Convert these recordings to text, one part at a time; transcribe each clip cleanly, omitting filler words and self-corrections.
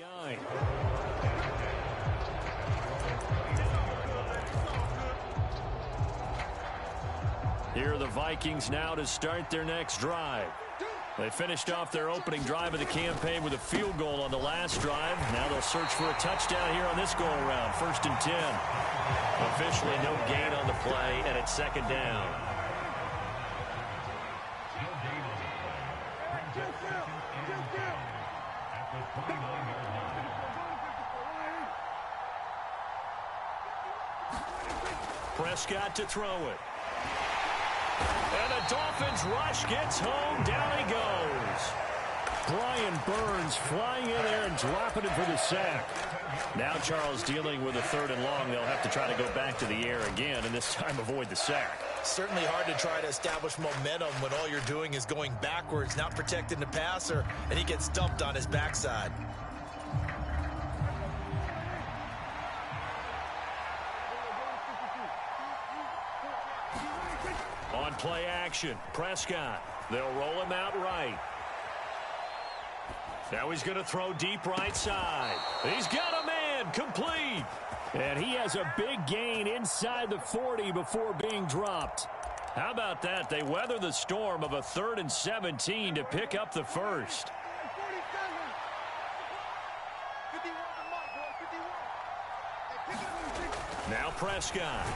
49. Here are the Vikings now to start their next drive. They finished off their opening drive of the campaign with a field goal on the last drive. Now they'll search for a touchdown here on this go-around. 1st and 10. Officially no gain on the play, and it's 2nd down. Prescott to throw it. And the Dolphins rush gets home. Down he goes. Brian Burns flying in there and dropping it for the sack. Now Charles dealing with a 3rd and long. They'll have to try to go back to the air again, and this time avoid the sack. Certainly hard to try to establish momentum when all you're doing is going backwards, not protecting the passer, and he gets dumped on his backside. On play action, Prescott. They'll roll him out right. Now he's going to throw deep right side. He's got a man, complete. And he has a big gain inside the 40 before being dropped. How about that? They weather the storm of a 3rd and 17 to pick up the first. Now Prescott.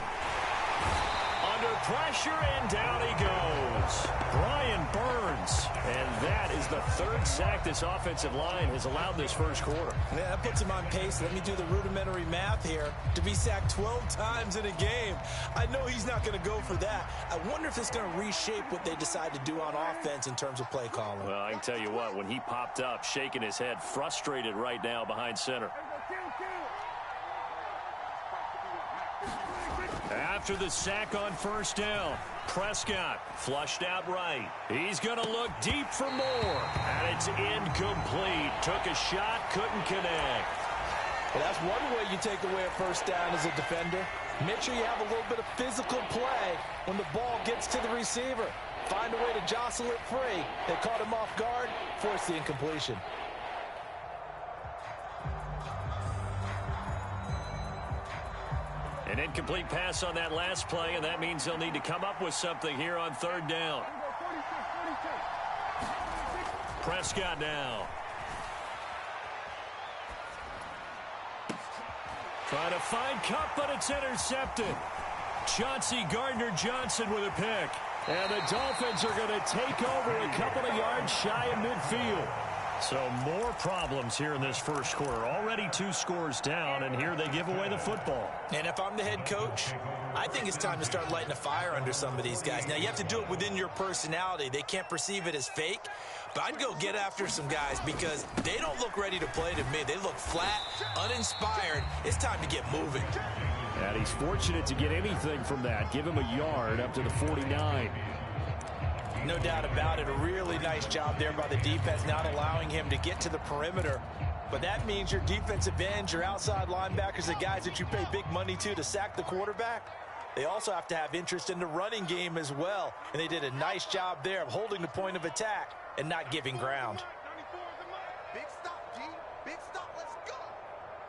Under pressure, and down he goes. Brian Burns. And that is the 3rd sack this offensive line has allowed this first quarter. Yeah, that puts him on pace. Let me do the rudimentary math here. To be sacked 12 times in a game. I know he's not going to go for that. I wonder if it's going to reshape what they decide to do on offense in terms of play calling. Well, I can tell you what, when he popped up, shaking his head, frustrated right now behind center. After the sack on 1st down, Prescott flushed out right. He's going to look deep for more. And it's incomplete. Took a shot, couldn't connect. Well, that's one way you take away a 1st down as a defender. Make sure you have a little bit of physical play when the ball gets to the receiver. Find a way to jostle it free. They caught him off guard, forced the incompletion. An incomplete pass on that last play, and that means they'll need to come up with something here on 3rd down. Prescott now. Trying to find Cup, but it's intercepted. Chauncey Gardner-Johnson with a pick. And the Dolphins are going to take over a couple of yards shy of midfield. So more problems here in this first quarter. Already 2 scores down, and here they give away the football. And if I'm the head coach, I think it's time to start lighting a fire under some of these guys. Now, you have to do it within your personality. They can't perceive it as fake. But I'd go get after some guys because they don't look ready to play to me. They look flat, uninspired. It's time to get moving. And he's fortunate to get anything from that. Give him a yard up to the 49. No doubt about it. A really nice job there by the defense, not allowing him to get to the perimeter. But that means your defensive ends, your outside linebackers, the guys that you pay big money to sack the quarterback, they also have to have interest in the running game as well. And they did a nice job there of holding the point of attack and not giving ground. Big stop, G. Big stop. Let's go.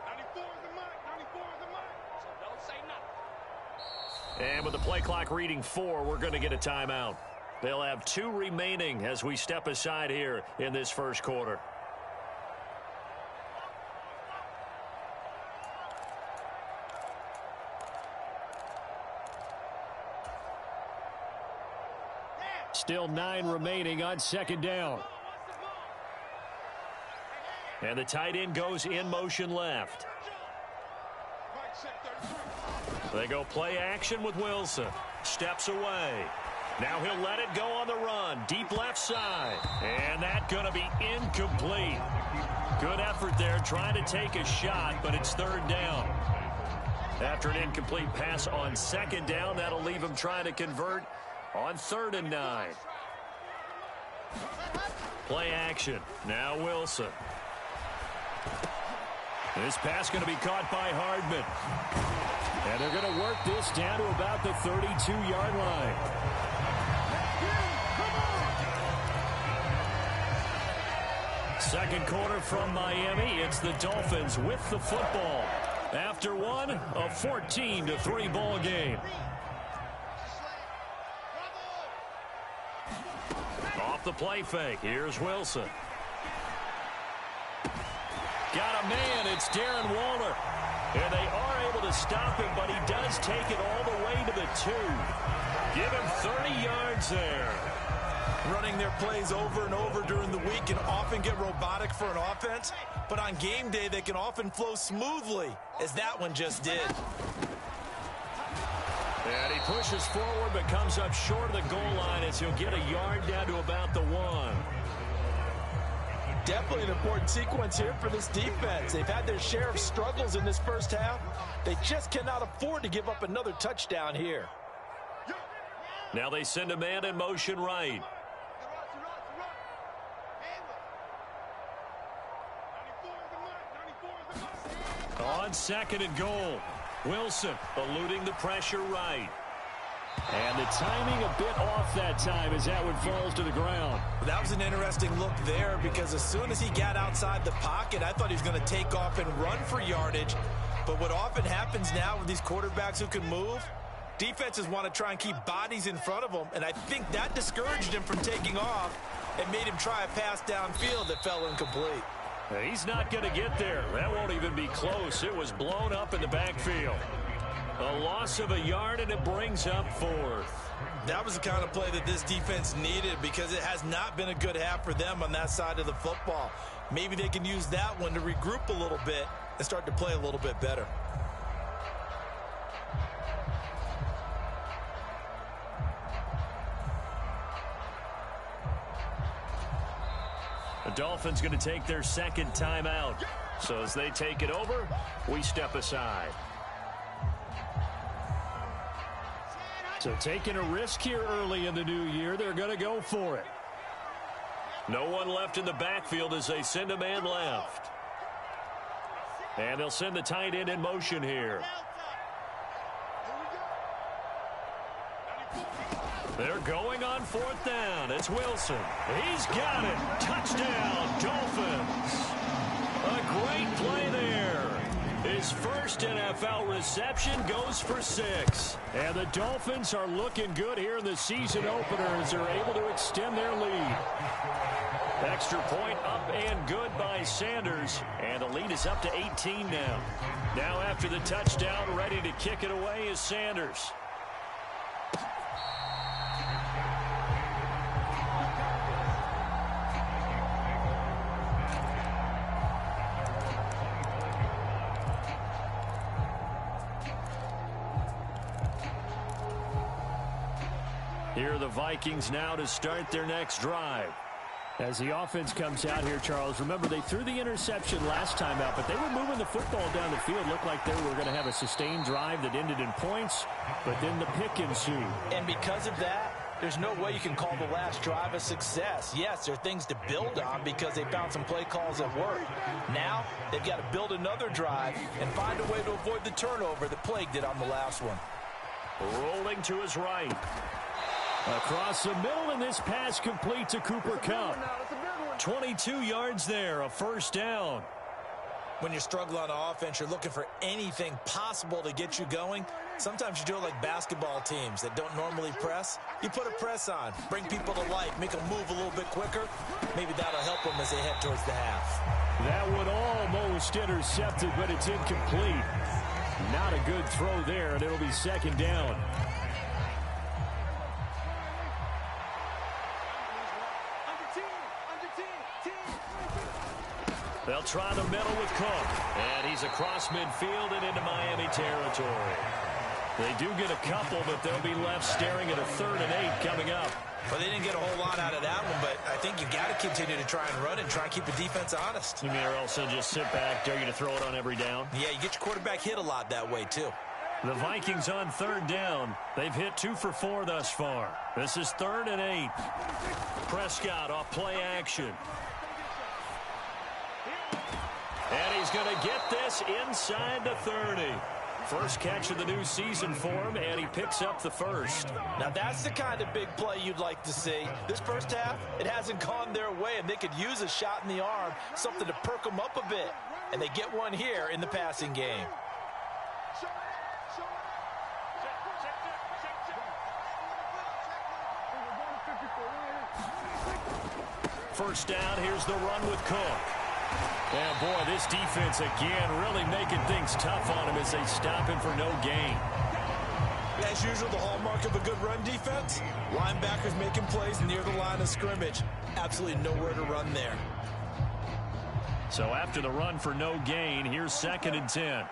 94 is the mark. 94 is the mark. So don't say nothing. And with the play clock reading 4, we're going to get a timeout. They'll have 2 remaining as we step aside here in this first quarter. Still 9 remaining on 2nd down. And the tight end goes in motion left. They go play action with Wilson. Steps away. Now he'll let it go on the run. Deep left side. And that's going to be incomplete. Good effort there trying to take a shot, but it's 3rd down. After an incomplete pass on 2nd down, that'll leave him trying to convert on 3rd and 9. Play action. Now Wilson. This pass going to be caught by Hardman. And they're going to work this down to about the 32-yard line. Second quarter from Miami. It's the Dolphins with the football. After one, a 14-3 ball game. Off the play fake. Here's Wilson. Got a man. It's Darren Waller. And they are able to stop him, but he does take it all the way to the 2. Give him 30 yards there. Running their plays over and over during the week can often get robotic for an offense, but on game day they can often flow smoothly, as that one just did. And he pushes forward but comes up short of the goal line as he'll get a yard down to about the 1. Definitely an important sequence here for this defense. They've had their share of struggles in this first half. They just cannot afford to give up another touchdown here. Now they send a man in motion right. On second and goal, Wilson eluding the pressure right. And the timing a bit off that time as that one falls to the ground. That was an interesting look there because as soon as he got outside the pocket, I thought he was going to take off and run for yardage. But what often happens now with these quarterbacks who can move, defenses want to try and keep bodies in front of them, and I think that discouraged him from taking off and made him try a pass downfield that fell incomplete. He's not going to get there. That won't even be close. It was blown up in the backfield. A loss of a yard, and it brings up 4th. That was the kind of play that this defense needed because it has not been a good half for them on that side of the football. Maybe they can use that one to regroup a little bit and start to play a little bit better. The Dolphins going to take their second timeout. So as they take it over, we step aside. So taking a risk here early in the new year, they're going to go for it. No one left in the backfield as they send a man left. And they'll send the tight end in motion here. They're going on 4th down. It's Wilson. He's got it. Touchdown, Dolphins. A great play there. His first NFL reception goes for 6. And the Dolphins are looking good here in the season opener as they're able to extend their lead. Extra point up and good by Sanders. And the lead is up to 18 now. Now after the touchdown, ready to kick it away is Sanders. Here are the Vikings now to start their next drive. As the offense comes out here, Charles, remember they threw the interception last time out, but they were moving the football down the field. Looked like they were going to have a sustained drive that ended in points, but then the pick ensued. And because of that, there's no way you can call the last drive a success. Yes, there are things to build on because they found some play calls that work. Now, they've got to build another drive and find a way to avoid the turnover that plagued it on the last one. Rolling to his right. Across the middle, and this pass complete to Cooper Kupp. 22 yards there, a first down. When you struggle on offense, you're looking for anything possible to get you going. Sometimes you do it like basketball teams that don't normally press. You put a press on, bring people to life, make them move a little bit quicker. Maybe that'll help them as they head towards the half. That one almost intercepted, but it's incomplete. Not a good throw there, and it'll be second down. They'll try the middle with Cook. And he's across midfield and into Miami territory. They do get a couple, but they'll be left staring at a 3rd and 8 coming up. Well, they didn't get a whole lot out of that one, but I think you've got to continue to try and run and try and keep the defense honest. You mean or else they'll just sit back, dare you to throw it on every down? Yeah, you get your quarterback hit a lot that way, too. The Vikings on 3rd down. They've hit 2 for 4 thus far. This is 3rd and 8. Prescott off play action. And he's going to get this inside the 30. First catch of the new season for him, and he picks up the first. Now that's the kind of big play you'd like to see. This first half, it hasn't gone their way, and they could use a shot in the arm, something to perk them up a bit. And they get one here in the passing game. First down, here's the run with Cook. And boy, this defense again really making things tough on him as they stop him for no gain. As usual, the hallmark of a good run defense, linebackers making plays near the line of scrimmage. Absolutely nowhere to run there. So after the run for no gain, here's 2nd and 10.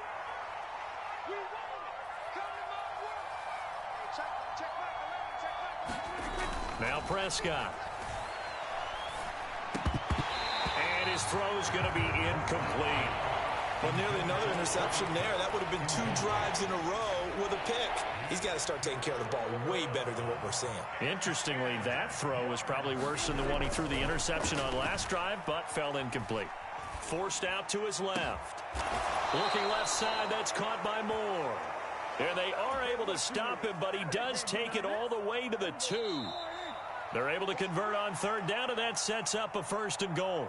Now Prescott. And his throw's going to be incomplete. Well, nearly another interception there. That would have been 2 drives in a row with a pick. He's got to start taking care of the ball way better than what we're seeing. Interestingly, that throw was probably worse than the one he threw the interception on last drive, but fell incomplete. Forced out to his left. Looking left side, that's caught by Moore. And they are able to stop him, but he does take it all the way to the 2. They're able to convert on 3rd down, and that sets up a 1st and goal.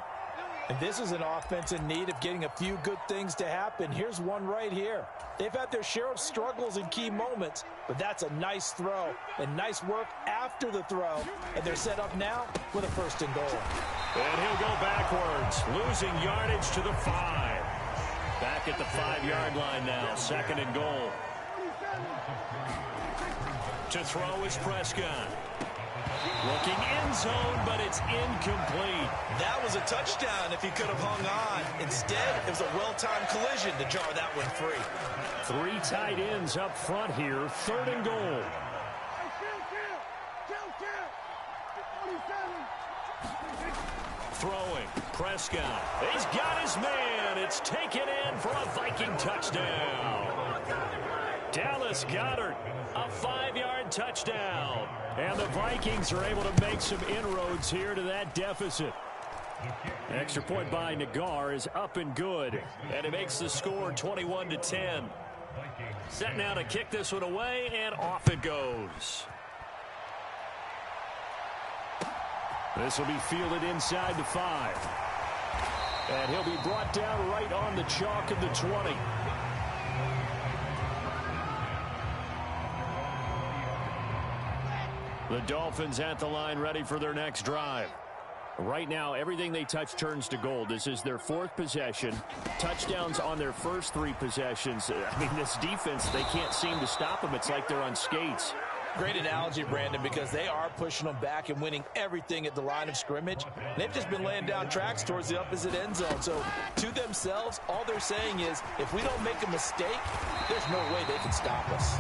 And this is an offense in need of getting a few good things to happen. Here's one right here. They've had their share of struggles in key moments, but that's a nice throw and nice work after the throw. And they're set up now with a 1st and goal. And he'll go backwards, losing yardage to the 5. Back at the 5-yard line now, 2nd and goal. To throw is Prescott. Looking end zone, but it's incomplete. That was a touchdown if he could have hung on. Instead, it was a well-timed collision to jar that one free. 3 tight ends up front here, 3rd and goal. Throwing, Prescott. He's got his man. It's taken in for a Viking touchdown. Dallas Goedert, a 5-yard touchdown. And the Vikings are able to make some inroads here to that deficit. Extra point by Nagar is up and good. And it makes the score 21-10. Set now to kick this one away, and off it goes. This will be fielded inside the 5. And he'll be brought down right on the chalk of the 20. The Dolphins at the line, ready for their next drive. Right now, everything they touch turns to gold. This is their 4th possession. Touchdowns on their first 3 possessions. I mean, this defense, they can't seem to stop them. It's like they're on skates. Great analogy, Brandon, because they are pushing them back and winning everything at the line of scrimmage. They've just been laying down tracks towards the opposite end zone. So, to themselves, all they're saying is, if we don't make a mistake, there's no way they can stop us.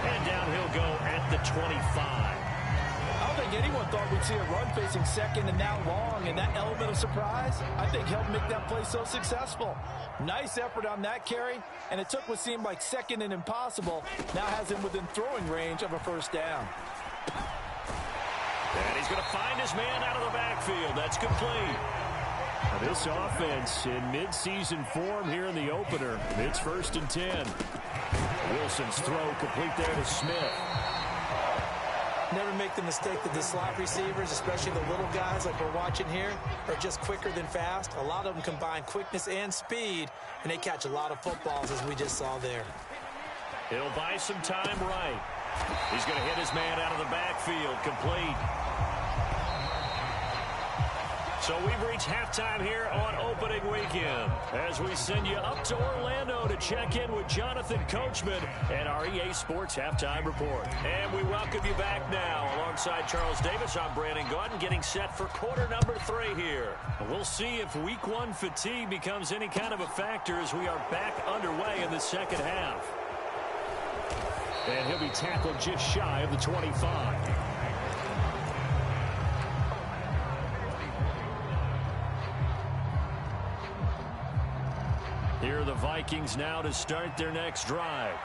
And down he'll go at the 25. I don't think anyone thought we'd see a run facing 2nd and that long, and that element of surprise, I think, helped make that play so successful. Nice effort on that carry, and it took what seemed like 2nd and impossible, now has him within throwing range of a 1st down. And he's going to find his man out of the backfield. That's complete. Now this offense in midseason form here in the opener. It's 1st and 10. Wilson's throw complete there to Smith. Never make the mistake that the slot receivers, especially the little guys like we're watching here, are just quicker than fast. A lot of them combine quickness and speed, and they catch a lot of footballs, as we just saw there. He'll buy some time right. He's going to hit his man out of the backfield. Complete. So we've reached halftime here on opening weekend as we send you up to Orlando to check in with Jonathan Coachman and our EA Sports Halftime Report. And we welcome you back now. Alongside Charles Davis, I'm Brandon Gaudin, getting set for quarter number 3 here. We'll see if week 1 fatigue becomes any kind of a factor as we are back underway in the second half. And he'll be tackled just shy of the 25. Here are the Vikings now to start their next drive.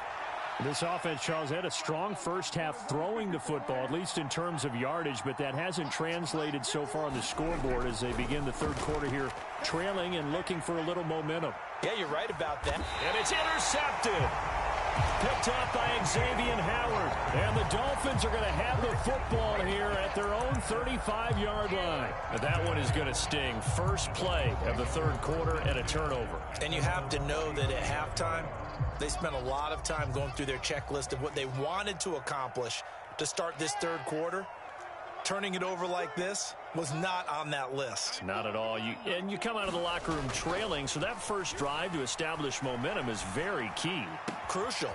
This offense, Charles, had a strong first half throwing the football, at least in terms of yardage, but that hasn't translated so far on the scoreboard as they begin the third quarter here, trailing and looking for a little momentum. Yeah, you're right about that. And it's intercepted. Picked up by Xavier Howard. And the Dolphins are going to have the football here at their own 35-yard line. And that one is going to sting. First play of the third quarter and a turnover. And you have to know that at halftime, they spent a lot of time going through their checklist of what they wanted to accomplish to start this third quarter. Turning it over like this was not on that list. Not at all. And you come out of the locker room trailing, so that first drive to establish momentum is very key. Crucial.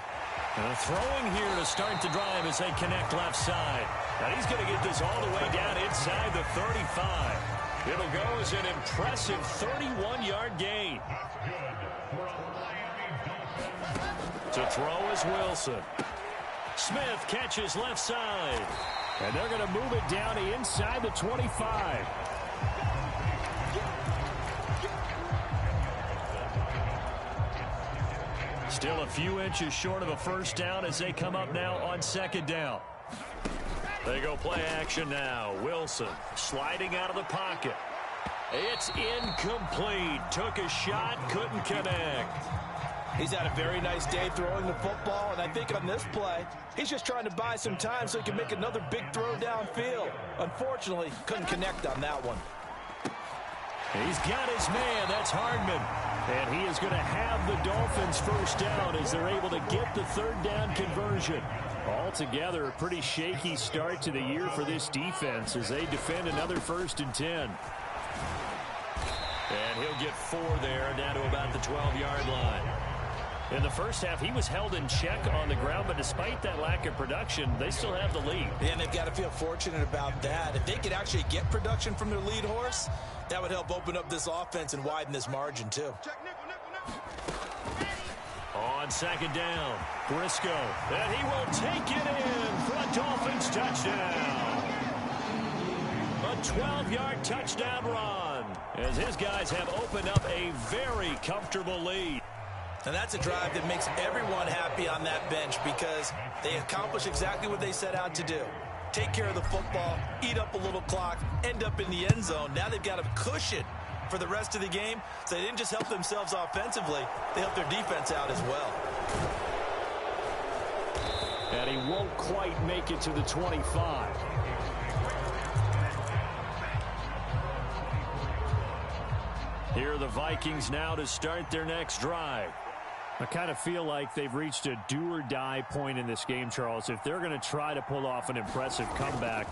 And a throwing here to start the drive as they connect left side. Now he's going to get this all the way down inside the 35. It'll go as an impressive 31-yard gain. To throw is Wilson. Smith catches left side. And they're going to move it down to inside the 25. Still a few inches short of a first down as they come up now on second down. They go play action now. Wilson sliding out of the pocket. It's incomplete. Took a shot, couldn't connect. He's had a very nice day throwing the football, and I think on this play, he's just trying to buy some time so he can make another big throw downfield. Unfortunately, couldn't connect on that one. He's got his man. That's Hardman. And he is going to have the Dolphins first down as they're able to get the third down conversion. Altogether, a pretty shaky start to the year for this defense as they defend another 1st and 10. And he'll get 4 there, down to about the 12-yard line. In the first half, he was held in check on the ground, but despite that lack of production, they still have the lead. And they've got to feel fortunate about that. If they could actually get production from their lead horse, that would help open up this offense and widen this margin, too. On second down, Briscoe, and he will take it in for a Dolphins touchdown. A 12-yard touchdown run as his guys have opened up a very comfortable lead. And that's a drive that makes everyone happy on that bench because they accomplish exactly what they set out to do. Take care of the football, eat up a little clock, end up in the end zone. Now they've got a cushion for the rest of the game, so they didn't just help themselves offensively, they helped their defense out as well. And he won't quite make it to the 25. Here are the Vikings now to start their next drive. I kind of feel like they've reached a do-or-die point in this game, Charles. If they're going to try to pull off an impressive comeback,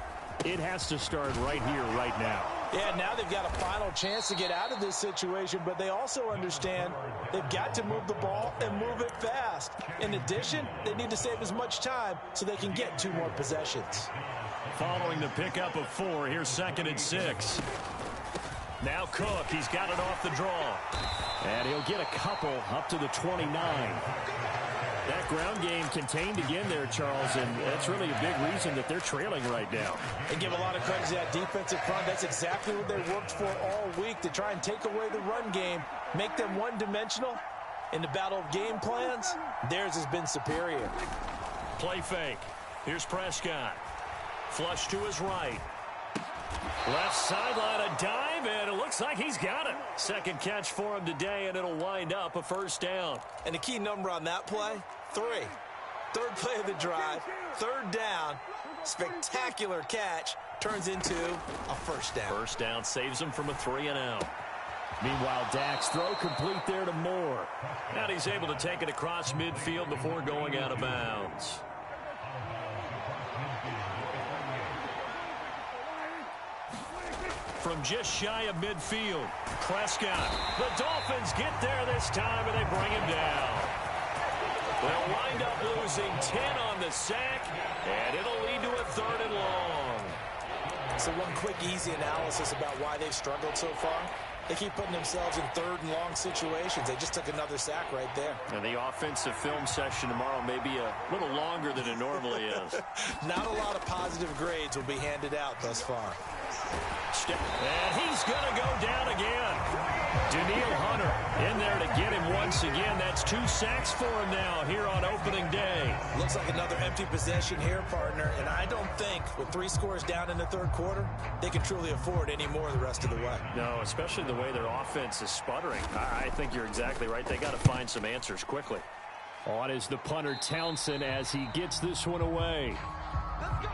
it has to start right here, right now. Yeah, now they've got a final chance to get out of this situation, but they also understand they've got to move the ball and move it fast. In addition, they need to save as much time so they can get 2 more possessions. Following the pickup of 4, here's 2nd and 6. Now Cook, he's got it off the draw. And he'll get a couple up to the 29. That ground game contained again there, Charles, and that's really a big reason that they're trailing right now. They give a lot of credit to that defensive front. That's exactly what they worked for all week, to try and take away the run game, make them one-dimensional. In the battle of game plans, theirs has been superior. Play fake. Here's Prescott. Flush to his right. Left sideline, a dive, and it looks like he's got it. Second catch for him today, and it'll wind up a first down. And the key number on that play, 3. Third play of the drive, 3rd down, spectacular catch, turns into a first down. First down saves him from a 3-and-out. Meanwhile, Dak's throw complete there to Moore. And he's able to take it across midfield before going out of bounds. From just shy of midfield, Prescott. The Dolphins get there this time, and they bring him down. They'll wind up losing 10 on the sack, and it'll lead to a 3rd and long. So one quick, easy analysis about why they've struggled so far. They keep putting themselves in 3rd and long situations. They just took another sack right there. And the offensive film session tomorrow may be a little longer than it normally is. Not a lot of positive grades will be handed out thus far. And he's going to go down again. Daniil Hunter in there to get him once again. That's 2 sacks for him now here on opening day. Looks like another empty possession here, partner, and I don't think with 3 scores down in the third quarter, they can truly afford any more the rest of the way. No, especially the way their offense is sputtering. I think you're exactly right. They got to find some answers quickly. On is the punter, Townsend, as he gets this one away. Let's go.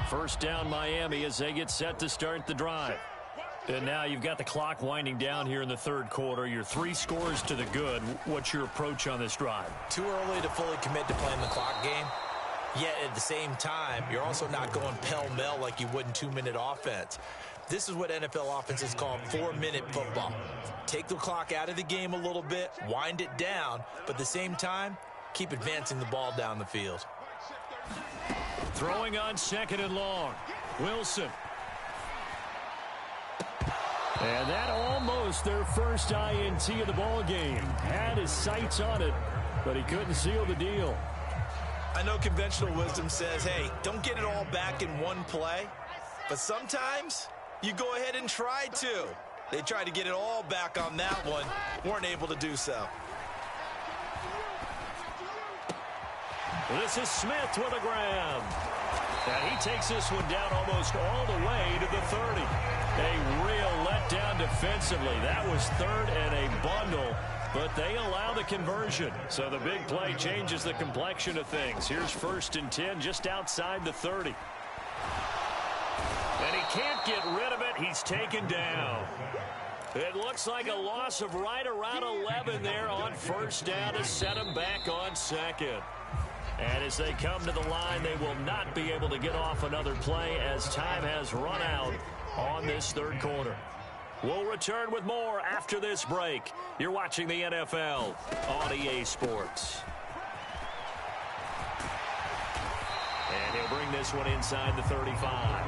First down, Miami, as they get set to start the drive. And now you've got the clock winding down here in the third quarter. You're 3 scores to the good. What's your approach on this drive? Too early to fully commit to playing the clock game. Yet at the same time, you're also not going pell-mell like you would in 2-minute offense. This is what NFL offenses call 4-minute football. Take the clock out of the game a little bit, wind it down, but at the same time, keep advancing the ball down the field. Throwing on 2nd and long. Wilson. And that almost their first INT of the ball game. Had his sights on it, but he couldn't seal the deal. I know conventional wisdom says, hey, don't get it all back in one play. But sometimes you go ahead and try to. They tried to get it all back on that one. Weren't able to do so. This is Smith with a grab. And he takes this one down almost all the way to the 30. A real letdown defensively. That was 3rd and a bundle, but they allow the conversion. So the big play changes the complexion of things. Here's 1st and 10 just outside the 30. And he can't get rid of it. He's taken down. It looks like a loss of right around 11 there on 1st down to set him back on 2nd. And as they come to the line, they will not be able to get off another play as time has run out on this third quarter. We'll return with more after this break. You're watching the NFL on EA Sports. And he'll bring this one inside the 35.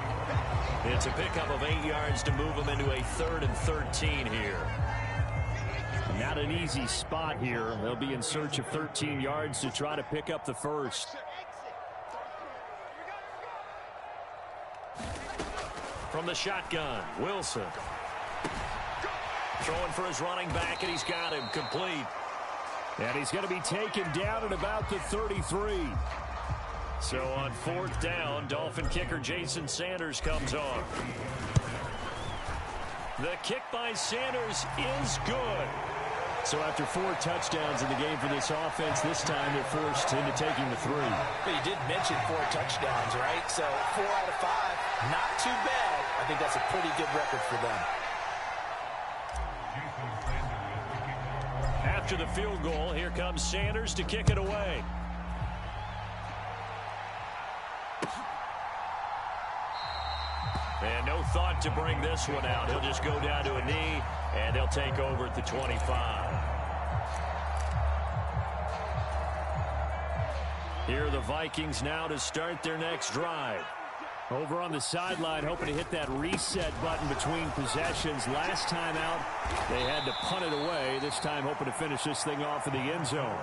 It's a pickup of 8 yards to move him into a 3rd and 13 here. Not an easy spot here. They'll be in search of 13 yards to try to pick up the first. From the shotgun, Wilson. Throwing for his running back, and he's got him complete. And he's going to be taken down at about the 33. So on 4th down, Dolphin kicker Jason Sanders comes on. The kick by Sanders is good. So after 4 touchdowns in the game for this offense, this time they're forced into taking the 3. But you did mention 4 touchdowns, right? So 4 out of 5, not too bad. I think that's a pretty good record for them. After the field goal, here comes Sanders to kick it away. And no thought to bring this one out. He'll just go down to a knee, and they'll take over at the 25. Here are the Vikings now to start their next drive. Over on the sideline, hoping to hit that reset button between possessions. Last time out, they had to punt it away. This time, hoping to finish this thing off in the end zone.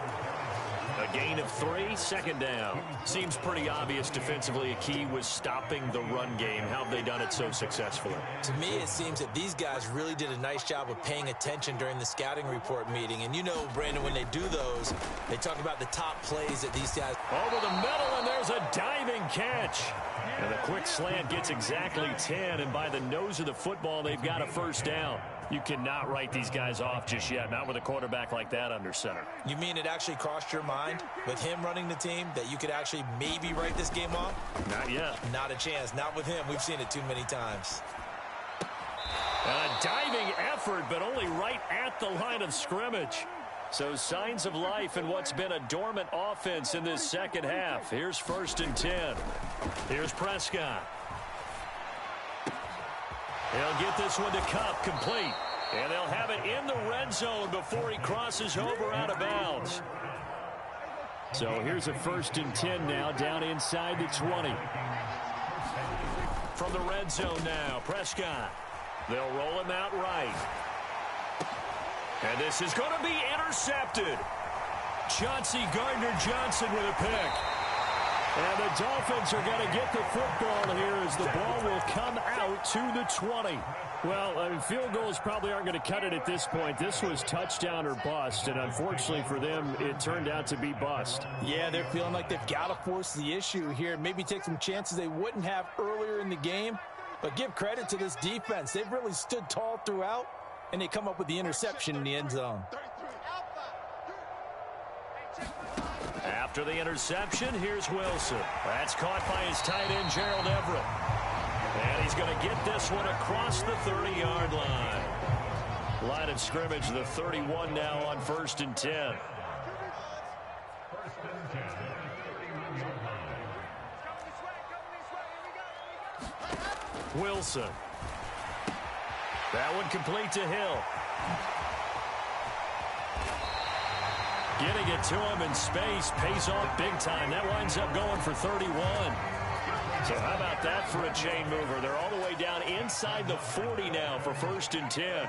A gain of 3, 2nd down. Seems pretty obvious defensively a key was stopping the run game. How have they done it so successfully? To me, it seems that these guys really did a nice job of paying attention during the scouting report meeting. And you know, Brandon, when they do those, they talk about the top plays that these guys... Over the middle, and there's a diving catch. And the quick slant gets exactly 10, and by the nose of the football, they've got a 1st down. You cannot write these guys off just yet, not with a quarterback like that under center. You mean it actually crossed your mind with him running the team that you could actually maybe write this game off? Not yet. Not a chance. Not with him. We've seen it too many times. A diving effort, but only right at the line of scrimmage. So signs of life in what's been a dormant offense in this second half. Here's 1st and 10. Here's Prescott. He'll get this one to Cup, complete. And they'll have it in the red zone before he crosses over out of bounds. So here's a 1st and 10 now, down inside the 20. From the red zone now, Prescott. They'll roll him out right. And this is going to be intercepted. Chauncey Gardner-Johnson with a pick. And the Dolphins are going to get the football here as the ball will come out to the 20. Well, I mean, field goals probably aren't going to cut it at this point. This was touchdown or bust, and unfortunately for them, it turned out to be bust. Yeah, they're feeling like they've got to force the issue here, maybe take some chances they wouldn't have earlier in the game. But give credit to this defense. They've really stood tall throughout, and they come up with the interception in the end zone. After the interception, here's Wilson. That's caught by his tight end, Gerald Everett. And he's going to get this one across the 30-yard line. Line of scrimmage, the 31 now on 1st and 10. Wilson. That one complete to Hill. Getting it to him in space pays off big time. That winds up going for 31. So how about that for a chain mover? They're all the way down inside the 40 now for 1st and 10.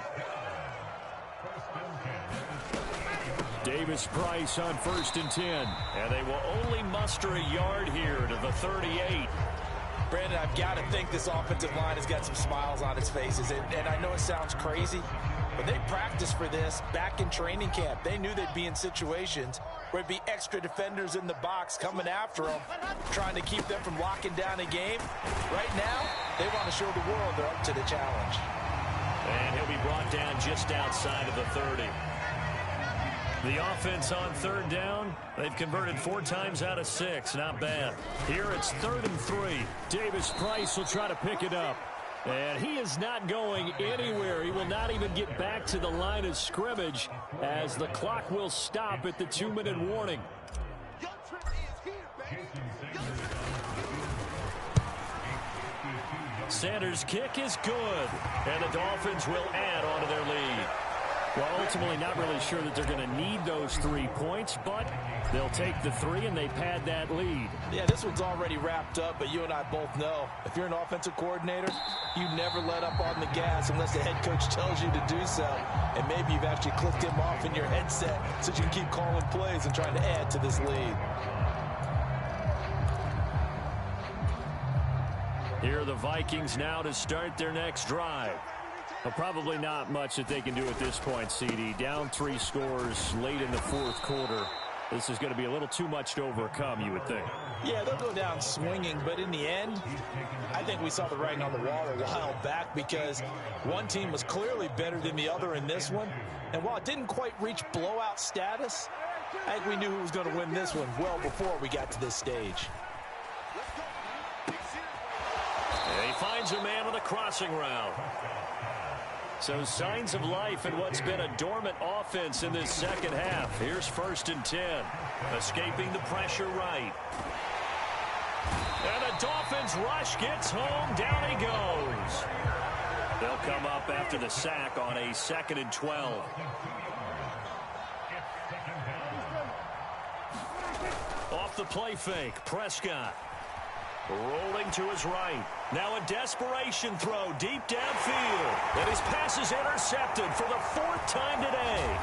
Davis Price on 1st and 10. And they will only muster a yard here to the 38. Brandon, I've got to think this offensive line has got some smiles on its faces. And I know it sounds crazy, but they practiced for this back in training camp. They knew they'd be in situations where it'd be extra defenders in the box coming after them, trying to keep them from locking down a game. Right now, they want to show the world they're up to the challenge. And he'll be brought down just outside of the 30. The offense on 3rd down, they've converted 4 times out of 6. Not bad. Here it's 3rd and 3. Davis Price will try to pick it up. And he is not going anywhere. He will not even get back to the line of scrimmage as the clock will stop at the 2-minute warning. Sanders' kick is good. And the Dolphins will add on to their lead. Well, ultimately not really sure that they're going to need those 3 points, but they'll take the 3 and they pad that lead. Yeah, this one's already wrapped up, but you and I both know if you're an offensive coordinator, you never let up on the gas unless the head coach tells you to do so. And maybe you've actually clicked him off in your headset so you can keep calling plays and trying to add to this lead. Here are the Vikings now to start their next drive. Well, probably not much that they can do at this point, CD. Down 3 scores late in the 4th quarter. This is going to be a little too much to overcome, you would think. Yeah, they'll go down swinging, but in the end, I think we saw the writing on the wall a while back because one team was clearly better than the other in this one. And while it didn't quite reach blowout status, I think we knew who was going to win this one well before we got to this stage. And he finds a man on the crossing route. So signs of life in what's been a dormant offense in this second half. Here's 1st and 10. Escaping the pressure right. And the Dolphins rush gets home. Down he goes. They'll come up after the sack on a 2nd and 12. Off the play fake. Prescott. Rolling to his right. Now a desperation throw deep downfield. And his pass is intercepted for the 4th time today.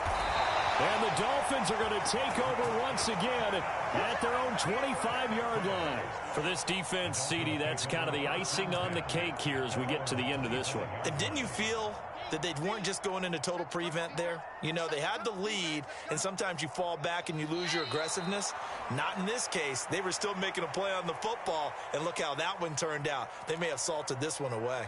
And the Dolphins are going to take over once again at their own 25-yard line. For this defense, CD, that's kind of the icing on the cake here as we get to the end of this one. And didn't you feel that they weren't just going into total prevent there? You know, they had the lead, and sometimes you fall back and you lose your aggressiveness. Not in this case. They were still making a play on the football, and look how that one turned out. They may have salted this one away.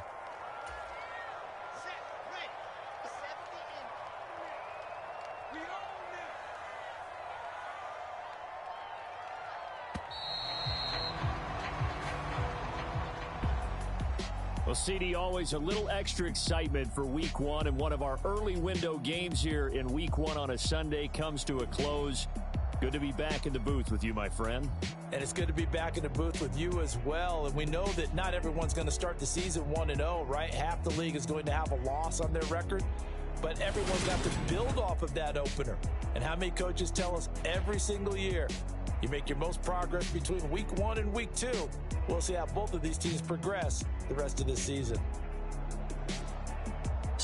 Well, CD, always a little extra excitement for Week 1, and one of our early window games here in Week 1 on a Sunday comes to a close. Good to be back in the booth with you, my friend. And it's good to be back in the booth with you as well. And we know that not everyone's going to start the season 1-0, right? Half the league is going to have a loss on their record. But everyone's going to have to build off of that opener. And how many coaches tell us every single year, you make your most progress between Week 1 and Week 2. We'll see how both of these teams progress the rest of this season.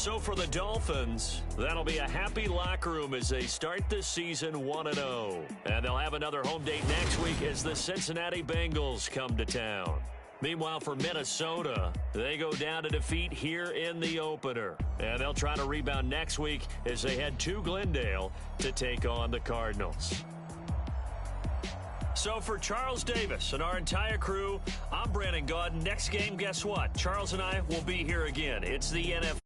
So for the Dolphins, that'll be a happy locker room as they start this season 1-0. And they'll have another home date next week as the Cincinnati Bengals come to town. Meanwhile, for Minnesota, they go down to defeat here in the opener. And they'll try to rebound next week as they head to Glendale to take on the Cardinals. So for Charles Davis and our entire crew, I'm Brandon Gaudin. Next game, guess what? Charles and I will be here again. It's the NFL.